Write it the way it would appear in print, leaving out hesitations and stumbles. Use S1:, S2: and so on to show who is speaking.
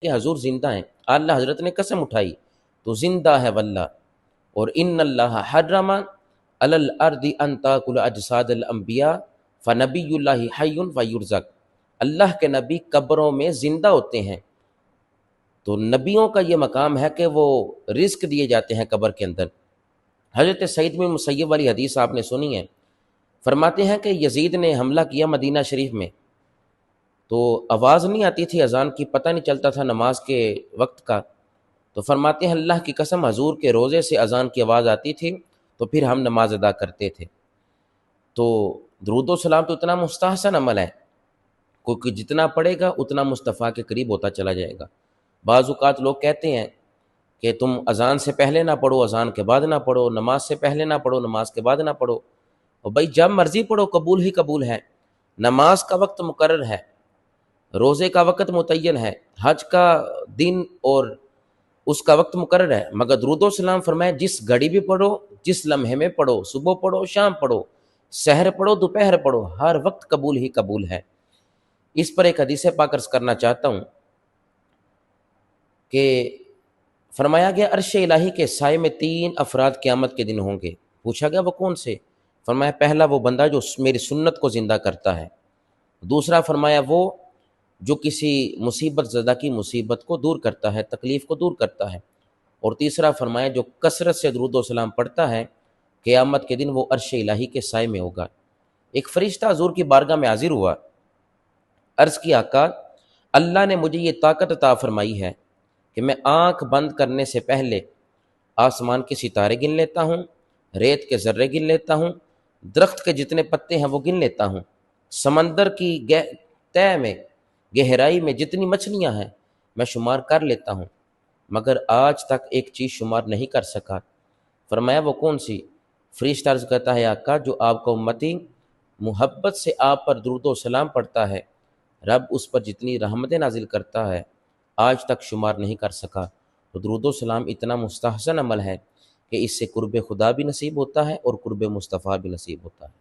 S1: کہ حضور زندہ ہیں، اعلیٰ حضرت نے قسم اٹھائی تو زندہ ہے واللہ، اور ان اللہ حرم علی الارض ان تاکل اجساد الانبیاء فنبی اللہ حی فیرزق، اللہ کے نبی قبروں میں زندہ ہوتے ہیں، تو نبیوں کا یہ مقام ہے کہ وہ رزق دیے جاتے ہیں قبر کے اندر۔ حضرت سعید بن مسیب والی حدیث آپ نے سنی ہے، فرماتے ہیں کہ یزید نے حملہ کیا مدینہ شریف میں، تو آواز نہیں آتی تھی اذان کی، پتہ نہیں چلتا تھا نماز کے وقت کا، تو فرماتے ہیں اللہ کی قسم حضور کے روضے سے اذان کی آواز آتی تھی تو پھر ہم نماز ادا کرتے تھے۔ تو درود و سلام تو اتنا مستحسن عمل ہے، کوئی جتنا پڑھے گا اتنا مصطفیٰ کے قریب ہوتا چلا جائے گا۔ بعض اوقات لوگ کہتے ہیں کہ تم اذان سے پہلے نہ پڑھو، اذان کے بعد نہ پڑھو، نماز سے پہلے نہ پڑھو، نماز کے بعد نہ پڑھو، اور بھائی جب مرضی پڑھو قبول ہی قبول ہے۔ نماز کا وقت مقرر ہے، روزے کا وقت متعین ہے، حج کا دن اور اس کا وقت مقرر ہے، مگر درود و سلام فرمائے جس گھڑی بھی پڑھو، جس لمحے میں پڑھو، صبح پڑھو، شام پڑھو، سحر پڑھو، دوپہر پڑھو، ہر وقت قبول ہی قبول ہے۔ اس پر ایک حدیث پاک عرض کرنا چاہتا ہوں کہ فرمایا گیا عرش الہی کے سائے میں 3 افراد قیامت کے دن ہوں گے۔ پوچھا گیا وہ کون سے؟ فرمایا پہلا وہ بندہ جو میری سنت کو زندہ کرتا ہے، دوسرا فرمایا وہ جو کسی مصیبت زدہ کی مصیبت کو دور کرتا ہے، تکلیف کو دور کرتا ہے، اور تیسرا فرمایا جو کثرت سے درود و سلام پڑھتا ہے، قیامت کے دن وہ عرش الہی کے سائے میں ہوگا۔ ایک فرشتہ حضور کی بارگاہ میں حاضر ہوا، عرض کی آقا اللہ نے مجھے یہ طاقت عطا فرمائی ہے کہ میں آنکھ بند کرنے سے پہلے آسمان کے ستارے گن لیتا ہوں، ریت کے ذرے گن لیتا ہوں، درخت کے جتنے پتے ہیں وہ گن لیتا ہوں، سمندر کی تہہ میں گہرائی میں جتنی مچھلیاں ہیں میں شمار کر لیتا ہوں، مگر آج تک ایک چیز شمار نہیں کر سکا۔ فرمایا وہ کون سی؟ فرشتہ عرض کرتا ہے آقا جو آپ کا امتی محبت سے آپ پر درود و سلام پڑھتا ہے، رب اس پر جتنی رحمتیں نازل کرتا ہے آج تک شمار نہیں کر سکا۔ تو درود و سلام اتنا مستحسن عمل ہے کہ اس سے قرب خدا بھی نصیب ہوتا ہے اور قرب مصطفیٰ بھی نصیب ہوتا ہے۔